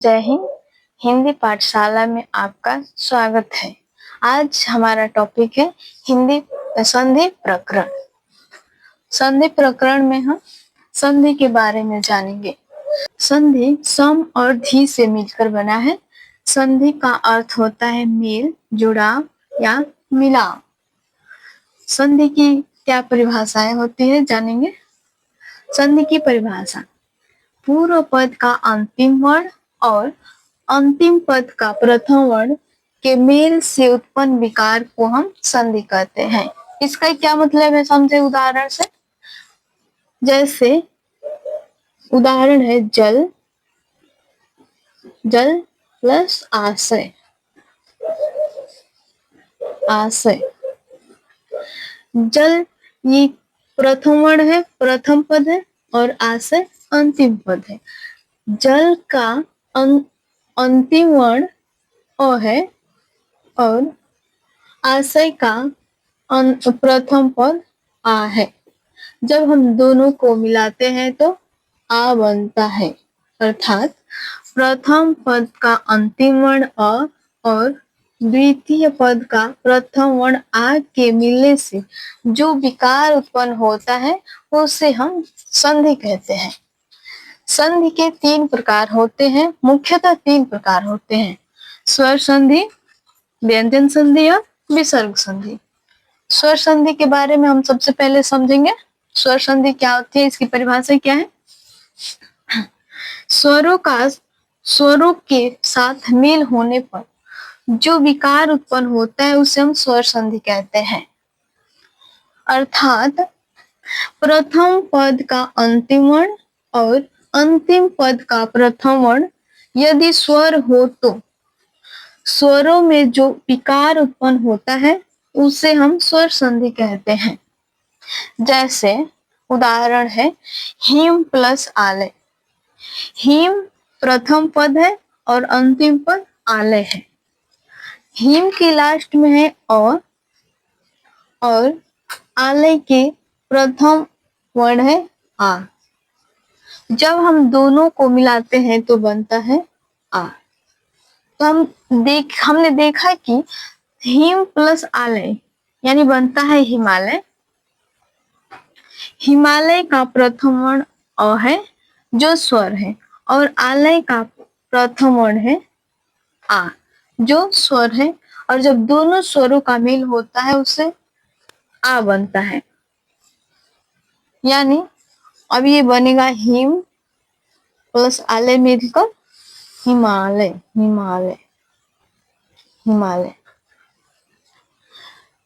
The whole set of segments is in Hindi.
जय हिंद। हिंदी पाठशाला में आपका स्वागत है। आज हमारा टॉपिक है हिंदी संधि प्रकरण। संधि प्रकरण में हम संधि के बारे में जानेंगे। संधि सम और धी से मिलकर बना है। संधि का अर्थ होता है मेल, जुड़ाव या मिलाव। संधि की क्या परिभाषाएं होती है जानेंगे। संधि की परिभाषा: पूर्व पद का अंतिम वर्ण और अंतिम पद का प्रथम वर्ण के मेल से उत्पन्न विकार को हम संधि कहते हैं। इसका क्या मतलब है समझे उदाहरण से। जैसे उदाहरण है जल, जल प्लस आशय, आशय। जल ये प्रथम वर्ण है, प्रथम पद है, और आशय अंतिम पद है। जल का अंतिम वर्ण अ है और आशय का प्रथम पद आ है। जब हम दोनों को मिलाते हैं तो आ बनता है, अर्थात प्रथम पद का अंतिम वर्ण अ और द्वितीय पद का प्रथम वर्ण आ के मिलने से जो विकार उत्पन्न होता है उसे हम संधि कहते हैं। संधि के 3 प्रकार होते हैं, मुख्यतः 3 प्रकार होते हैं: स्वर संधि, व्यंजन संधि और विसर्ग संधि। स्वर संधि के बारे में हम सबसे पहले समझेंगे। स्वर संधि क्या होती है, इसकी परिभाषा क्या है। स्वरों के साथ मेल होने पर जो विकार उत्पन्न होता है उसे हम स्वर संधि कहते हैं। अर्थात प्रथम पद का अंतिम वर्ण और अंतिम पद का प्रथम वर्ण यदि स्वर हो तो स्वरों में जो विकार उत्पन्न होता है उसे हम स्वर संधि कहते हैं। जैसे उदाहरण है हिम प्लस आलय। हिम प्रथम पद है और अंतिम पद आलय है। हिम के लास्ट में है और आलय के प्रथम वर्ण है आ। जब हम दोनों को मिलाते हैं तो बनता है आ। तो हमने देखा कि हिम प्लस आलय यानी बनता है हिमालय। हिमालय का प्रथम वर्ण अ है जो स्वर है और आलय का प्रथम वर्ण है आ जो स्वर है, और जब दोनों स्वरों का मेल होता है उससे आ बनता है। यानी अब ये बनेगा हिम प्लस आलय मिलकर हिमालय, हिमालय, हिमालय।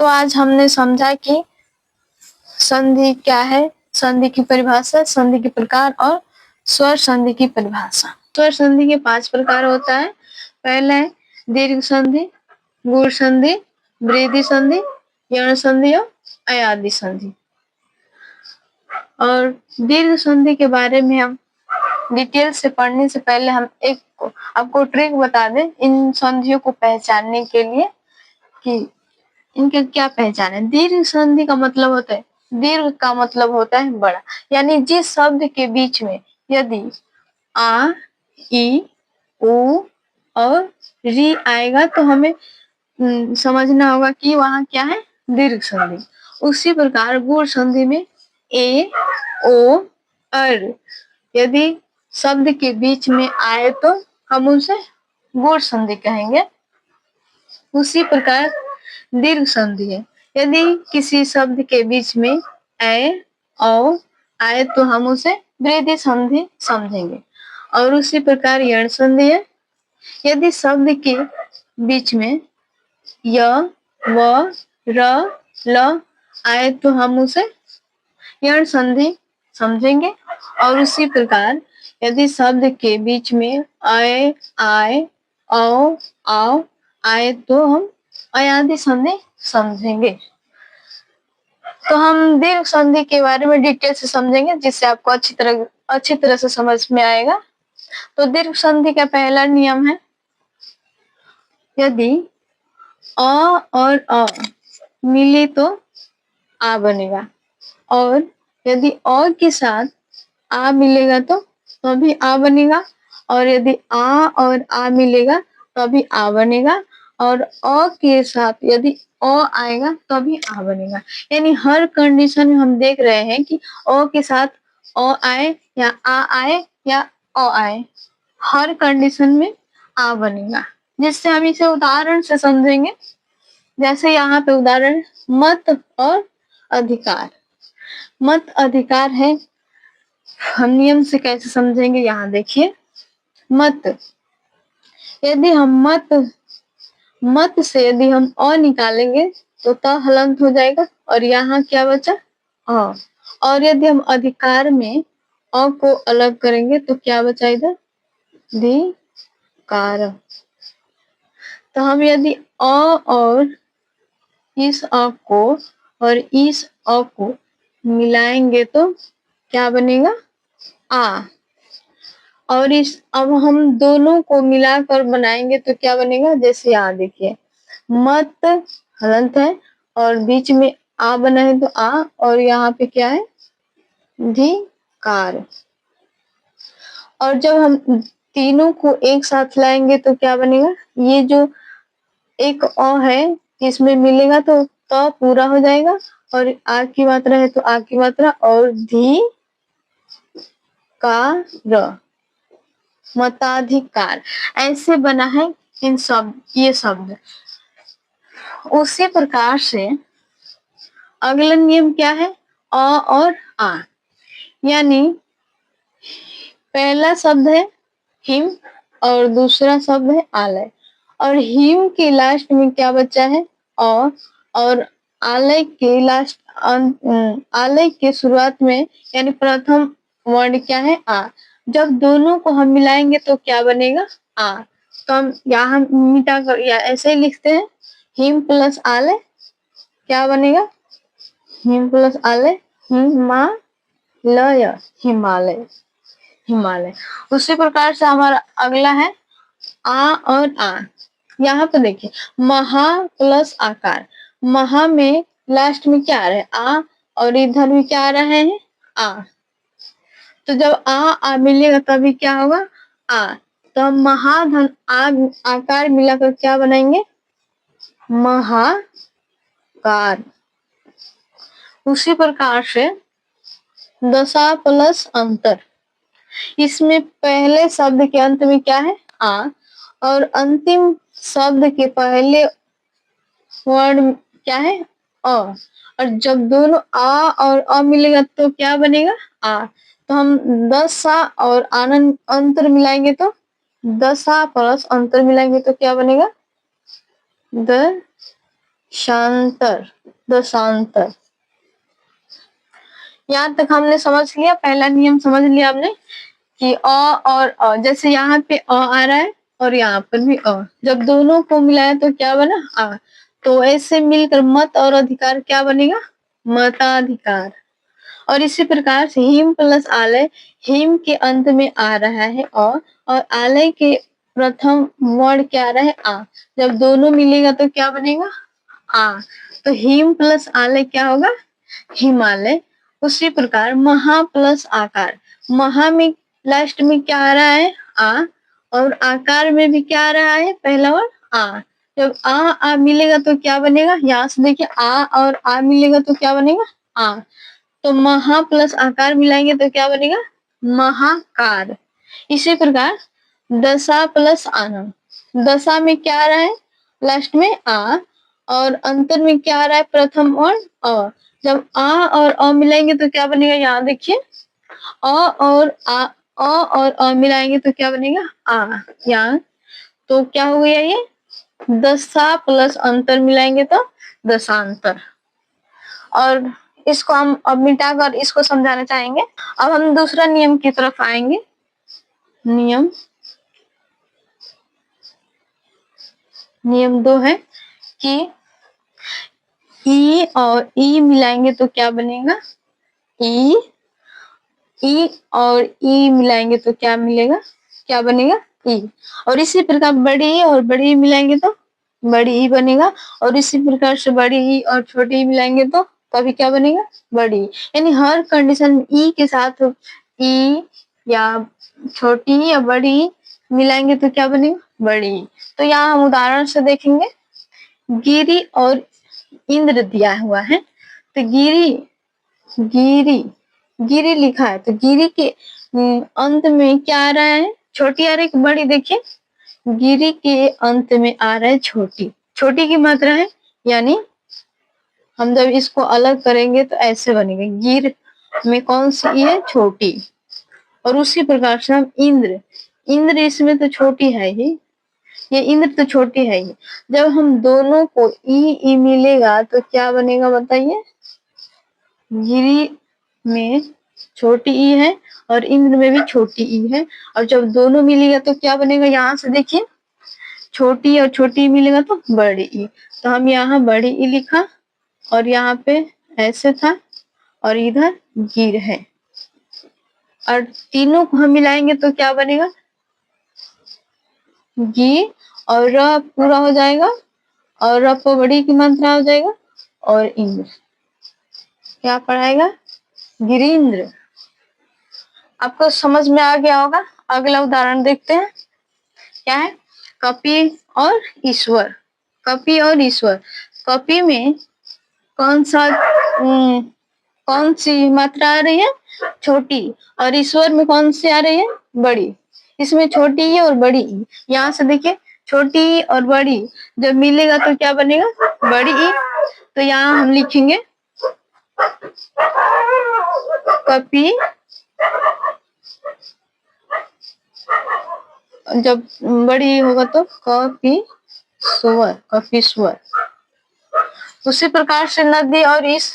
तो आज हमने समझा कि संधि क्या है, संधि की परिभाषा, संधि के प्रकार और स्वर संधि की परिभाषा। स्वर संधि के 5 प्रकार होता है। पहला है दीर्घ संधि, गुण संधि, वृद्धि संधि, यण संधि और अयादि संधि। और दीर्घ संधि के बारे में हम डिटेल से पढ़ने से पहले हम एक आपको ट्रिक बता दें इन संधियों को पहचानने के लिए कि इनके क्या पहचान है। दीर्घ संधि का मतलब होता है, दीर्घ का मतलब होता है बड़ा, यानी जिस शब्द के बीच में यदि आ, ई, उ और री आएगा तो हमें समझना होगा कि वहां क्या है, दीर्घ संधि। उसी प्रकार गुण संधि में ए, ओ, अर यदि शब्द के बीच में आए तो हम उसे गुण संधि कहेंगे। उसी प्रकार दीर्घ संधि है, यदि किसी शब्द के बीच में ए, औ आए तो हम उसे वृद्धि संधि समझेंगे। और उसी प्रकार यण संधि है, यदि शब्द के बीच में य, व, र, ल आए तो हम उसे यण संधि समझेंगे। और उसी प्रकार यदि शब्द के बीच में अय, आय, औ, आओ आए तो हम अयादि संधि समझेंगे। तो हम दीर्घ संधि के बारे में डिटेल से समझेंगे जिससे आपको अच्छी तरह से समझ में आएगा। तो दीर्घ संधि का पहला नियम है, यदि अ और अ मिले तो आ बनेगा, और यदि अ के साथ आ मिलेगा तो भी आ बनेगा, और यदि आ और आ मिलेगा तभी आ बनेगा, और अ के साथ यदि अ आएगा तभी आ बनेगा। यानी हर कंडीशन में हम देख रहे हैं कि अ के साथ अ आए या आ आए या अ आए, हर कंडीशन में आ बनेगा। जिससे हम इसे उदाहरण से समझेंगे। जैसे यहाँ पे उदाहरण मत और अधिकार। मत अधिकार है, हम नियम से कैसे समझेंगे, यहाँ देखिए। मत, यदि हम मत से यदि हम अ निकालेंगे तो त हलंत हो जाएगा, और यहाँ क्या बचा अ। और यदि हम अधिकार में अ को अलग करेंगे तो क्या बचा इधर धिकार। तो हम यदि अ और इस अ को और इस अ को मिलाएंगे तो क्या बनेगा आ। और इस अब हम दोनों को मिलाकर बनाएंगे तो क्या बनेगा, जैसे यहाँ देखिए मत हलंत है और बीच में आ बना है तो आ, और यहाँ पे क्या है धिकार। और जब हम तीनों को एक साथ लाएंगे तो क्या बनेगा, ये जो एक अ है इसमें मिलेगा तो त पूरा हो जाएगा, और आ की मात्रा है तो आ की मात्रा, और धी का र, मताधिकार। ऐसे बना है इन शब्द, ये शब्द। उसी प्रकार से अगला नियम क्या है, अ और आ। यानी पहला शब्द है हिम और दूसरा शब्द है आलय, और हिम के लास्ट में क्या बचा है अ, और आलय के लास्ट आलय के शुरुआत में यानी प्रथम वर्ण क्या है आ। जब दोनों को हम मिलाएंगे तो क्या बनेगा आ। तो हम यहाँ मिटा कर या ऐसे ही लिखते हैं, हिम प्लस आलय क्या बनेगा, हिम प्लस आलय हिमालय, हिमालय, हिमालय। उसी प्रकार से हमारा अगला है आ और आ। यहाँ पे देखिए महा प्लस आकार। महा में लास्ट में क्या आ रहा है आ, और इधर भी क्या आ रहा है आ। तो जब आ मिलेगा तभी क्या होगा आ। तो हम महाधन आ आकार मिलाकर क्या बनाएंगे महाकार। उसी प्रकार से दशा प्लस अंतर। इसमें पहले शब्द के अंत में क्या है आ, और अंतिम शब्द के पहले वर्ण क्या है अ। और जब दोनों आ और अ मिलेगा तो क्या बनेगा आ। तो हम दशा और आनंद अंतर मिलाएंगे तो दशा प्लस अंतर मिलाएंगे तो क्या बनेगा दशांतर, दशांतर। यहाँ तक हमने समझ लिया, पहला नियम समझ लिया हमने कि अ और अ। जैसे यहाँ पे अ आ रहा है और यहाँ पर भी अ, जब दोनों को मिलाया तो क्या बना आ। तो ऐसे मिलकर मत और अधिकार क्या बनेगा मताधिकार। और इसी प्रकार से हिम प्लस आलय, हिम के अंत में आ रहा है और आलय के प्रथम वर्ण क्या आ रहा है आ। जब दोनों मिलेगा तो क्या बनेगा आ। तो हिम प्लस आलय क्या होगा हिमालय। उसी प्रकार महा प्लस आकार। महा में लास्ट में क्या आ रहा है आ, और आकार में भी क्या आ रहा है पहला वर्ण आ। जब आ मिलेगा तो क्या बनेगा, यहाँ से देखिए आ और आ मिलेगा तो क्या बनेगा आ। तो महा प्लस आकार मिलाएंगे तो क्या बनेगा महाकार। इसी प्रकार दशा प्लस आनंद। दशा में क्या आ रहा है लास्ट में आ, और अंतर में क्या आ रहा है प्रथम वर्ण अ। जब आ और अ मिलाएंगे तो क्या बनेगा, यहाँ देखिए अ और अ मिलाएंगे तो क्या बनेगा आ। यहाँ तो क्या हो गया ये दशा प्लस अंतर मिलाएंगे तो दशांतर। और इसको हम अब मिटाकर इसको समझाना चाहेंगे। अब हम दूसरा नियम की तरफ आएंगे। नियम 2 है कि ई और ई मिलाएंगे तो क्या बनेगा ई, ई और ई मिलाएंगे तो क्या मिलेगा, क्या बनेगा ई। और इसी प्रकार बड़ी ई और बड़ी ई मिलाएंगे तो बड़ी ई बनेगा। और इसी प्रकार से बड़ी ई और छोटी ई मिलाएंगे तो तभी क्या बनेगा बड़ी ई। यानी हर कंडीशन में ई के साथ ई या छोटी या बड़ी मिलाएंगे तो क्या बनेगा? बड़ी। तो यहाँ हम उदाहरण से देखेंगे, गिरी और इंद्र दिया हुआ है, तो गिरी गिरी गिरी लिखा है, तो गिरी के अंत में क्या आ रहा है? छोटी आ रही है, बड़ी? देखिए, गिरी के अंत में आ रहा है छोटी, छोटी की मात्रा है, यानी हम जब इसको अलग करेंगे तो ऐसे बनेगा, गिर में कौन सी है? छोटी। और उसी प्रकार से हम इंद्र, इंद्र इसमें तो छोटी है ही, ये इंद्र तो छोटी है ही। जब हम दोनों को ई मिलेगा तो क्या बनेगा बताइए? गिरी में छोटी ई है और इंद्र में भी छोटी ई है, और जब दोनों मिलेगा तो क्या बनेगा? यहाँ से देखिए, छोटी और छोटी मिलेगा तो बड़ी ई, तो हम यहाँ बड़ी ई लिखा, और यहाँ पे ऐसे था, और इधर गिर है, और तीनों को हम मिलाएंगे तो क्या बनेगा? गी और र पूरा हो जाएगा, और र पर बड़ी की मात्रा हो जाएगा, और इंद्र क्या पढ़ाएगा? गिरीन्द्र। आपको समझ में आ गया होगा। अगला उदाहरण देखते हैं, क्या है? कपि और ईश्वर। कपि और ईश्वर, कपि में कौन सी मात्रा आ रही है? छोटी। और ईश्वर में कौन सी आ रही है? बड़ी। इसमें छोटी ई और बड़ी ई, यहाँ से देखिए, छोटी ई और बड़ी जब मिलेगा तो क्या बनेगा? बड़ी ई। तो यहाँ हम लिखेंगे कपि, जब बड़ी होगा तो कपीश्वर, कपीश्वर। उसी प्रकार से नदी और इस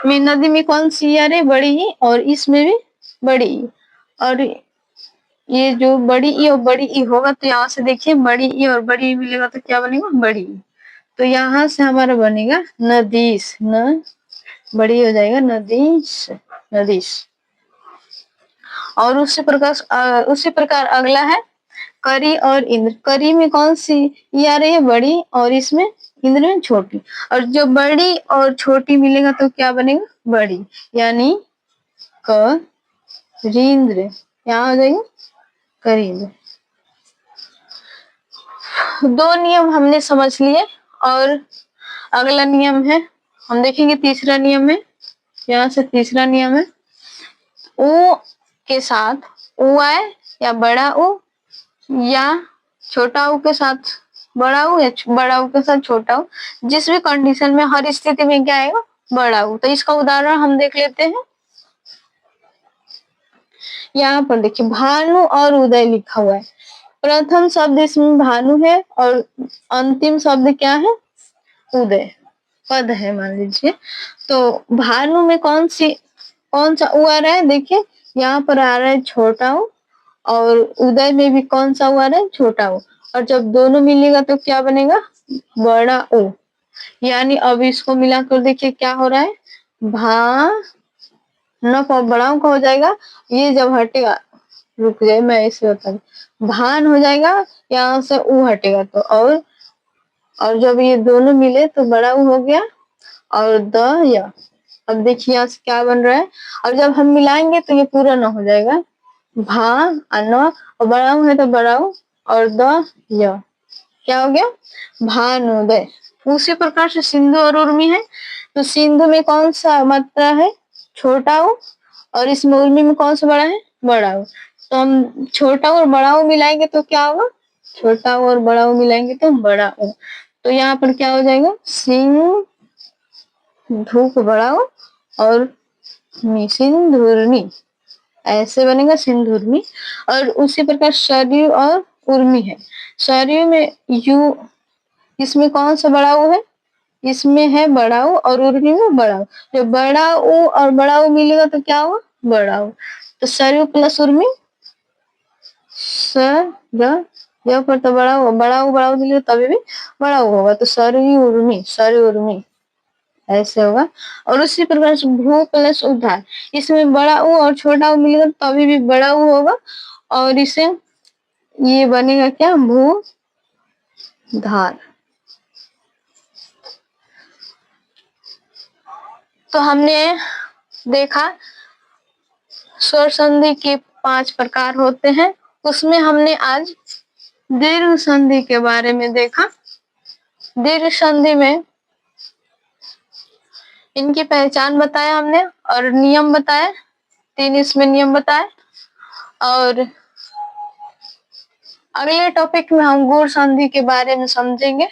में, नदी में कौन सी आ रही? बड़ी ही, और इसमें भी बड़ी। और ये जो बड़ी ई और बड़ी ई होगा तो यहाँ से देखिए, बड़ी ई और बड़ी ई मिलेगा तो क्या बनेगा? बड़ी। तो यहाँ से हमारा बनेगा नदीस, न बड़ी हो जाएगा, नदीस, नदीस। और उसी प्रकार अगला है करी और इंद्र। करी में कौन सी ये आ रही है? बड़ी, और इसमें इंद्र में छोटी। और जो बड़ी और छोटी मिलेगा तो क्या बनेगा? बड़ी, यानी करींद्र, यहाँ हो जाएगा करींद्र। दो नियम हमने समझ लिए, और अगला नियम है, हम देखेंगे तीसरा नियम है। यहाँ से तीसरा नियम है, ऊ के साथ ऊ आए, या बड़ा ऊ या छोटा ऊ के साथ बड़ा ऊ, या बड़ा ऊ के साथ छोटा ऊ, जिस भी कंडीशन में, हर स्थिति में क्या आएगा? बड़ा ऊ। तो इसका उदाहरण हम देख लेते हैं। यहाँ पर देखिए, भानु और उदय लिखा हुआ है। प्रथम शब्द इसमें भानु है, और अंतिम शब्द क्या है? उदय, पद है मान लीजिए। तो भानु में कौन सा ऊ आ रहा है? देखिए, यहाँ पर आ रहा है छोटा ऊ, और उदय में भी कौन सा ऊ आ रहा है? छोटा ऊ। और जब दोनों मिलेगा तो क्या बनेगा? बड़ा ऊ। यानी अब इसको मिलाकर देखिए क्या हो रहा है? भा न बड़ा ऊ का हो जाएगा, ये जब हटेगा, रुक जाए मैं ऐसे बता दूं, भान हो जाएगा, यहाँ से ऊ हटेगा तो, और जब ये दोनों मिले तो बड़ा ऊ हो गया, और द या। अब देखिए यहाँ से क्या बन रहा है, और जब हम मिलाएंगे तो ये पूरा न हो जाएगा, भा न, और बड़ा ऊ है तो बड़ा ऊ, और द या, क्या हो गया? भानुदय। उसी प्रकार से सिंधु और उर्मी है, तो सिंधु में कौन सा मात्रा है? छोटा ऊ, और इसमें उर्मी में कौन सा बड़ा है? बड़ा ऊ। तो हम छोटा और बड़ा ऊ मिलाएंगे तो क्या होगा? छोटा ऊ और बड़ा ऊ मिलाएंगे तो बड़ा ऊ। तो यहाँ पर क्या हो जाएगा? सिंह धूप बड़ा ऊ, और सिंधुर्मी, ऐसे बनेगा सिंधुर्मी। और उसी प्रकार सरयू और उर्मी है। सरयू में यू, इसमें कौन सा बड़ा ऊ है? इसमें है बड़ा ऊ, और उर्मी में बड़ा ऊ। जब बड़ा ऊ और बड़ा ऊ मिलेगा तो क्या होगा? बड़ा ऊ। तो सरयू प्लस उर्मी, यहाँ पर तो बड़ा ऊ मिलेगा तभी भी बड़ा ऊ होगा, तो सरयू उर्मी, सरयू उर्मी, ऐसे होगा। और उसी प्रकार से भू प्लस उधार, इसमें बड़ा ऊ और छोटा ऊ मिलेगा तभी भी बड़ा ऊ होगा, और इसे ये बनेगा क्या? भू धार। तो हमने देखा स्वर संधि के 5 प्रकार होते हैं। उसमें हमने आज दीर्घ संधि के बारे में देखा। दीर्घ संधि में इनकी पहचान बताया हमने और नियम बताए। 3 इसमें नियम बताए और अगले टॉपिक में हम गुण संधि के बारे में समझेंगे।